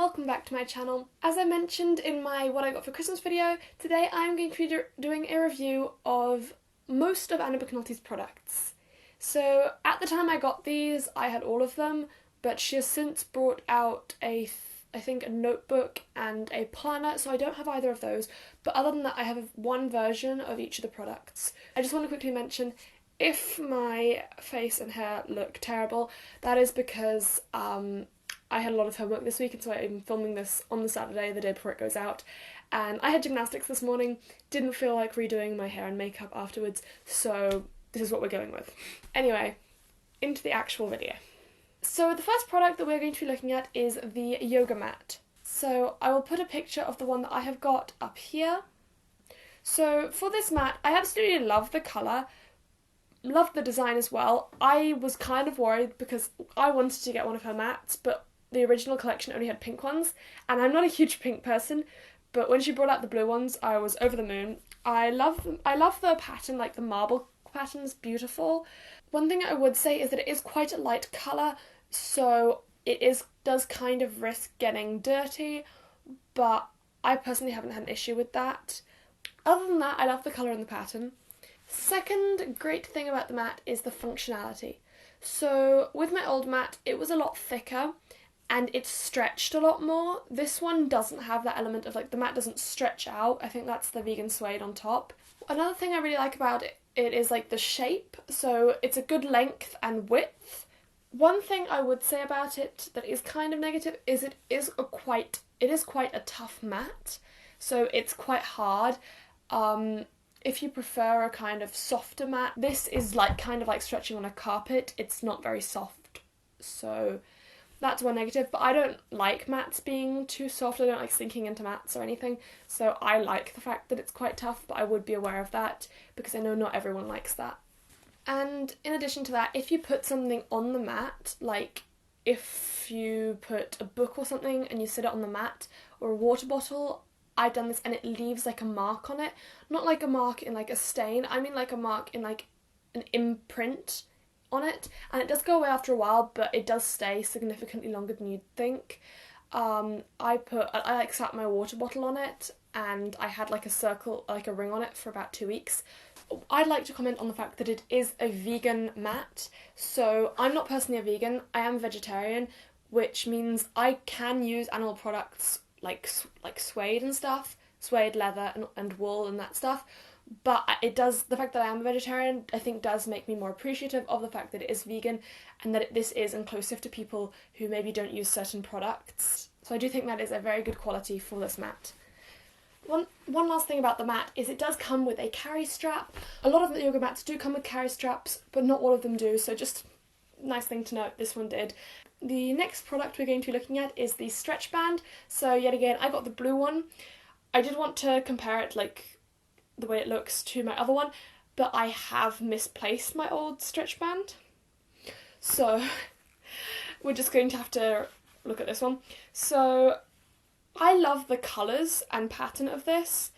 welcome back to my channel. As I mentioned in my what I got for Christmas video, today I'm going to be doing a review of most of Anna McNulty's products. So at the time I got these, I had all of them, but she has since brought out I think a notebook and a planner, so I don't have either of those, but other than that I have one version of each of the products. I just want to quickly mention, if my face and hair look terrible, that is because I had a lot of homework this week, and so I'm filming this on the Saturday, the day before it goes out, and I had gymnastics this morning, didn't feel like redoing my hair and makeup afterwards, so this is what we're going with. Anyway, into the actual video. So the first product that we're going to be looking at is the yoga mat. So I will put a picture of the one that I have got up here. So for this mat, I absolutely love the colour, loved the design as well. I was kind of worried because I wanted to get one of her mats, but the original collection only had pink ones, and I'm not a huge pink person, but when she brought out the blue ones, I was over the moon. I love them. I love the pattern, like the marble pattern's beautiful. One thing I would say is that it is quite a light colour, so does kind of risk getting dirty, but I personally haven't had an issue with that. Other than that, I love the colour and the pattern. Second great thing about the mat is the functionality. So with my old mat, it was a lot thicker and it stretched a lot more. This one doesn't have that element of, like, the mat doesn't stretch out. I think that's the vegan suede on top. Another thing I really like about it is like the shape. So it's a good length and width. One thing I would say about it that is kind of negative is it is quite a tough mat. So it's quite hard. If you prefer a kind of softer mat, this is like kind of like stretching on a carpet. It's not very soft, so that's one negative. But I don't like mats being too soft. I don't like sinking into mats or anything, so I like the fact that it's quite tough, but I would be aware of that because I know not everyone likes that. And in addition to that, if you put something on the mat, like if you put a book or something and you sit it on the mat, or a water bottle, I've done this and it leaves like a mark on it. Not like a mark in like a stain, I mean like a mark in like an imprint on it. And it does go away after a while, but it does stay significantly longer than you'd think. I like sat my water bottle on it and I had like a circle, like a ring on it for about 2 weeks. I'd like to comment on the fact that it is a vegan mat. So I'm not personally a vegan, I am a vegetarian, which means I can use animal products like suede and stuff, suede, leather and wool and that stuff, but the fact that I am a vegetarian, I think, does make me more appreciative of the fact that it is vegan and that this is inclusive to people who maybe don't use certain products. So I do think that is a very good quality for this mat. One last thing about the mat is it does come with a carry strap. A lot of the yoga mats do come with carry straps, but not all of them do, so just nice thing to note, this one did. The next product we're going to be looking at is the stretch band. So yet again, I got the blue one. I did want to compare it, like, the way it looks to my other one, but I have misplaced my old stretch band. So we're just going to have to look at this one. So I love the colours and pattern of this.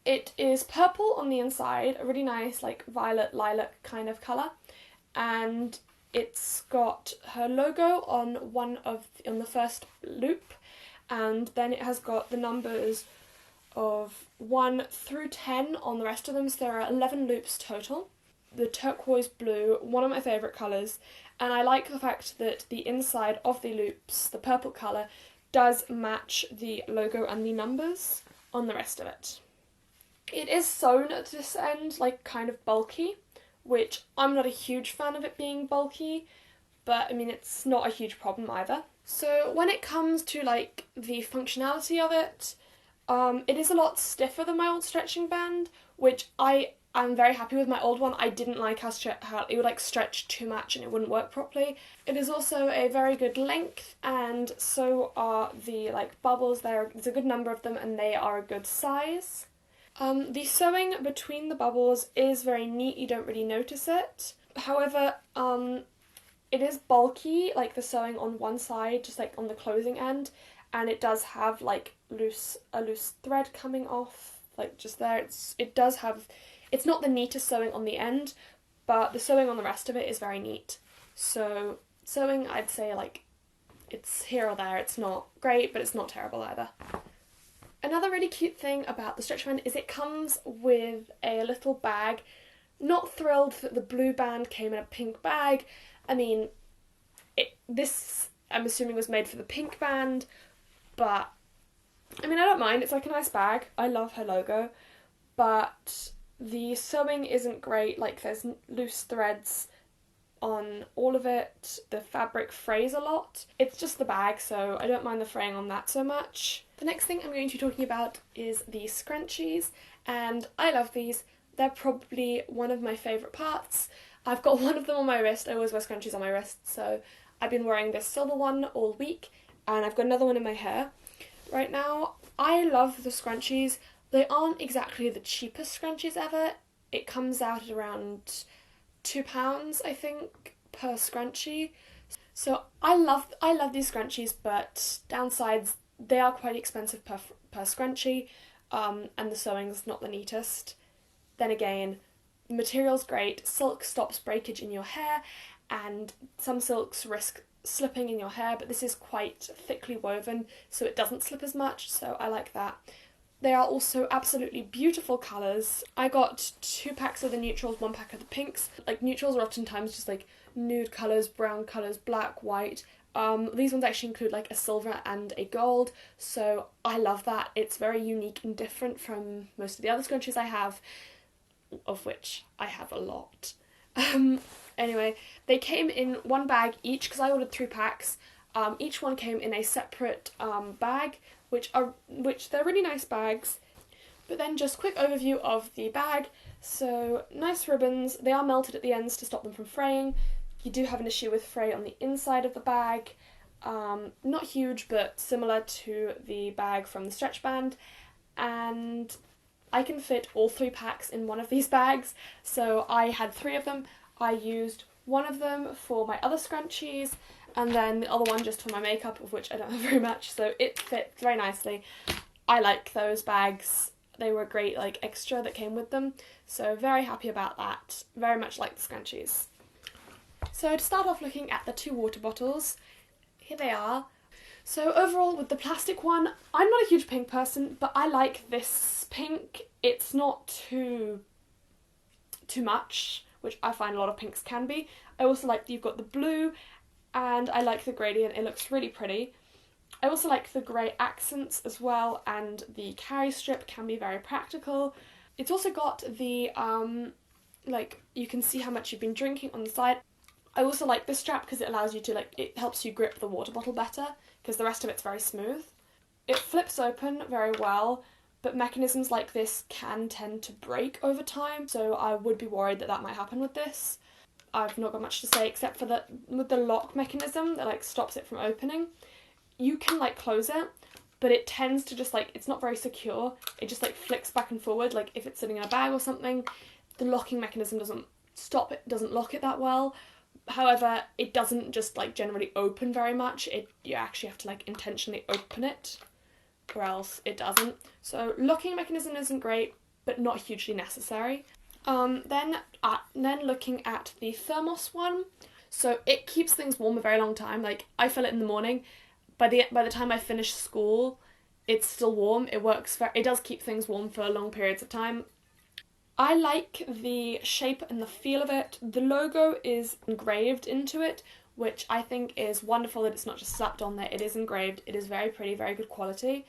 It is purple on the inside, a really nice like violet lilac kind of colour, and it's got her logo on the first loop, and then it has got the numbers of 1 through 10 on the rest of them, so there are 11 loops total. The turquoise blue, one of my favourite colours, and I like the fact that the inside of the loops, the purple colour, does match the logo and the numbers on the rest of it. It is sewn at this end, like kind of bulky, which I'm not a huge fan of it being bulky, but I mean it's not a huge problem either. So when it comes to like the functionality of it, it is a lot stiffer than my old stretching band, which I am very happy with. My old one, I didn't like how it would like stretch too much and it wouldn't work properly. It is also a very good length, and so are the like bubbles. There's a good number of them and they are a good size. The sewing between the bubbles is very neat, you don't really notice it. However, it is bulky, like the sewing on one side, just like on the closing end, and it does have like a loose thread coming off, like just there. It's not the neatest sewing on the end, but the sewing on the rest of it is very neat. So sewing, I'd say like It's here or there. It's not great, but it's not terrible either. Another really cute thing about the stretch band is it comes with a little bag. Not thrilled that the blue band came in a pink bag. I mean, this I'm assuming was made for the pink band, but I mean, I don't mind. It's like a nice bag. I love her logo, but the sewing isn't great. Like, there's loose threads on all of it. The fabric frays a lot. It's just the bag, so I don't mind the fraying on that so much. The next thing I'm going to be talking about is the scrunchies, and I love these. They're probably one of my favourite parts. I've got one of them on my wrist. I always wear scrunchies on my wrist, so I've been wearing this silver one all week, and I've got another one in my hair right now. I love the scrunchies. They aren't exactly the cheapest scrunchies ever. It comes out at around £2, I think, per scrunchie. So I love these scrunchies, but downsides, they are quite expensive per scrunchie, and the sewing's not the neatest. Then again, the material's great. Silk stops breakage in your hair, and some silks risk slipping in your hair, but this is quite thickly woven, so it doesn't slip as much, so I like that. They are also absolutely beautiful colours. I got 2 packs of the neutrals, 1 pack of the pinks. Like, neutrals are oftentimes just like nude colours, brown colours, black, white. These ones actually include like a silver and a gold, so I love that. It's very unique and different from most of the other scrunchies I have, of which I have a lot. Anyway, they came in 1 bag each, because I ordered 3 packs. Each one came in a separate bag, which they're really nice bags. But then just quick overview of the bag. So nice ribbons. They are melted at the ends to stop them from fraying. You do have an issue with fray on the inside of the bag. Not huge, but similar to the bag from the stretch band. And I can fit all 3 packs in one of these bags. So I had 3 of them. I used one of them for my other scrunchies, and then the other one just for my makeup, of which I don't have very much, so it fit very nicely. I like those bags. They were a great like extra that came with them, so very happy about that. Very much like the scrunchies. So to start off looking at the 2 water bottles, here they are. So overall with the plastic one, I'm not a huge pink person, but I like this pink. It's not too much, which I find a lot of pinks can be. I also like that you've got the blue, and I like the gradient. It looks really pretty. I also like the grey accents as well, and the carry strip can be very practical. It's also got the, like, you can see how much you've been drinking on the side. I also like this strap because it allows you to, like, it helps you grip the water bottle better, because the rest of it's very smooth. It flips open very well, but mechanisms like this can tend to break over time, so I would be worried that that might happen with this. I've not got much to say except for that with the lock mechanism that like stops it from opening, you can like close it, but it tends to just like, it's not very secure. It just like flicks back and forward, like if it's sitting in a bag or something. The locking mechanism doesn't stop it, doesn't lock it that well. However, it doesn't just like generally open very much. You actually have to like intentionally open it, or else it doesn't. So locking mechanism isn't great, but not hugely necessary. Then looking at the thermos one, so it keeps things warm a very long time. Like, I fill it in the morning. By the time I finish school, it's still warm. It does keep things warm for long periods of time. I like the shape and the feel of it. The logo is engraved into it, which I think is wonderful that it's not just slapped on there. It is engraved. It is very pretty, very good quality.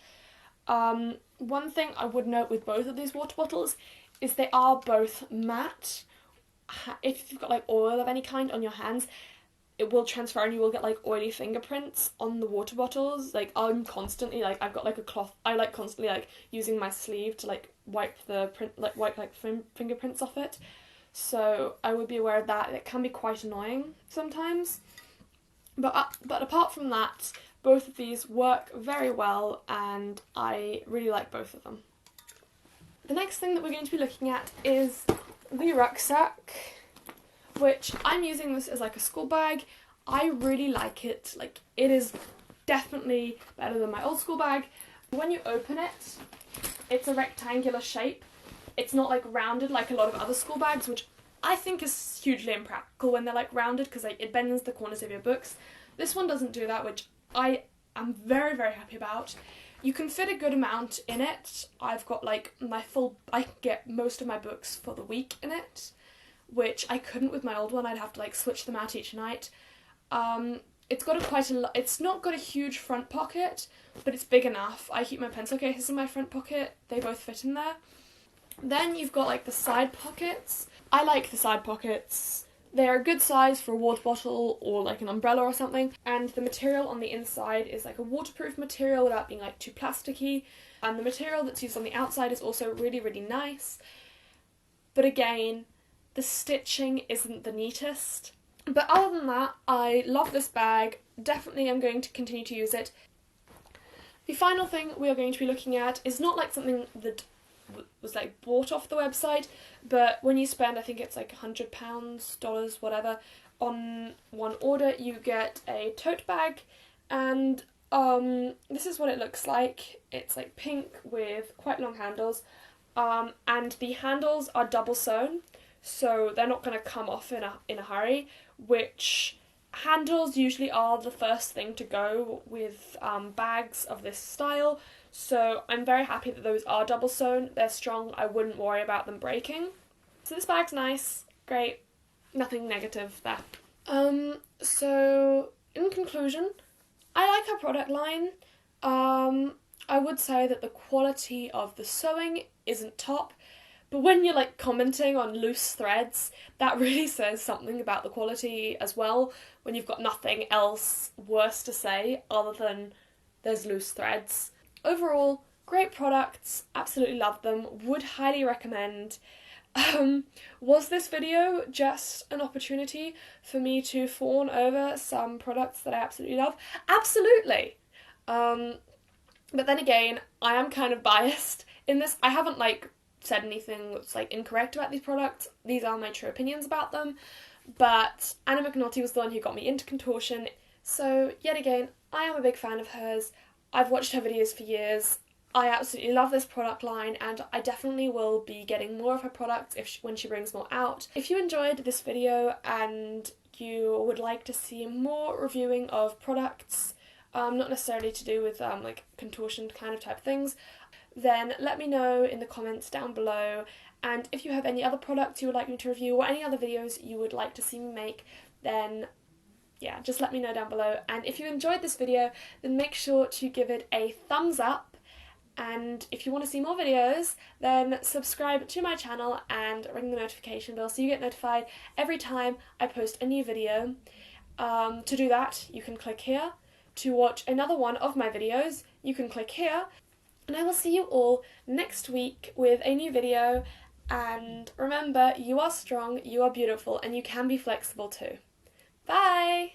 One thing I would note with both of these water bottles is they are both matte. If you've got like oil of any kind on your hands, it will transfer and you will get like oily fingerprints on the water bottles. Like, I'm constantly like, I've got like a cloth, I like constantly like using my sleeve to like wipe fingerprints off it. So I would be aware of that. It can be quite annoying sometimes. But apart from that, both of these work very well, and I really like both of them. The next thing that we're going to be looking at is the rucksack, which I'm using this as like a school bag. I really like it. Like, it is definitely better than my old school bag. When you open it, it's a rectangular shape. It's not like rounded like a lot of other school bags, which I think is hugely impractical when they're like rounded, because like it bends the corners of your books. This one doesn't do that, which I am very, very happy about. You can fit a good amount in it. I've got like I can get most of my books for the week in it, which I couldn't with my old one. I'd have to like switch them out each night. It's got it's not got a huge front pocket, but it's big enough. I keep my pencil cases in my front pocket. They both fit in there. Then you've got like the side pockets. I like the side pockets. They're a good size for a water bottle or like an umbrella or something, and the material on the inside is like a waterproof material without being like too plasticky, and the material that's used on the outside is also really, really nice. But again, the stitching isn't the neatest. But other than that, I love this bag. Definitely I'm going to continue to use it. The final thing we are going to be looking at is not like something that was like bought off the website, but when you spend, I think it's like £100, dollars, whatever, on one order, you get a tote bag, and this is what it looks like. It's like pink with quite long handles, and the handles are double sewn, so they're not going to come off in a hurry, which handles usually are the first thing to go with bags of this style. So I'm very happy that those are double sewn. They're strong. I wouldn't worry about them breaking. So this bag's nice, great, nothing negative there. So in conclusion, I like her product line. I would say that the quality of the sewing isn't top, but when you're like commenting on loose threads, that really says something about the quality as well, when you've got nothing else worse to say other than there's loose threads. Overall, great products, absolutely love them, would highly recommend. Was this video just an opportunity for me to fawn over some products that I absolutely love? Absolutely! But then again, I am kind of biased in this. I haven't like said anything that's like incorrect about these products. These are my true opinions about them. But Anna McNulty was the one who got me into contortion. So yet again, I am a big fan of hers. I've watched her videos for years. I absolutely love this product line, and I definitely will be getting more of her products when she brings more out. If you enjoyed this video and you would like to see more reviewing of products, not necessarily to do with like contortion kind of type things, then let me know in the comments down below. And if you have any other products you would like me to review or any other videos you would like to see me make, then yeah, just let me know down below. And if you enjoyed this video, then make sure to give it a thumbs up. And if you want to see more videos, then subscribe to my channel and ring the notification bell so you get notified every time I post a new video. To do that, you can click here. To watch another one of my videos, you can click here. And I will see you all next week with a new video. And remember, you are strong, you are beautiful, and you can be flexible too. Bye!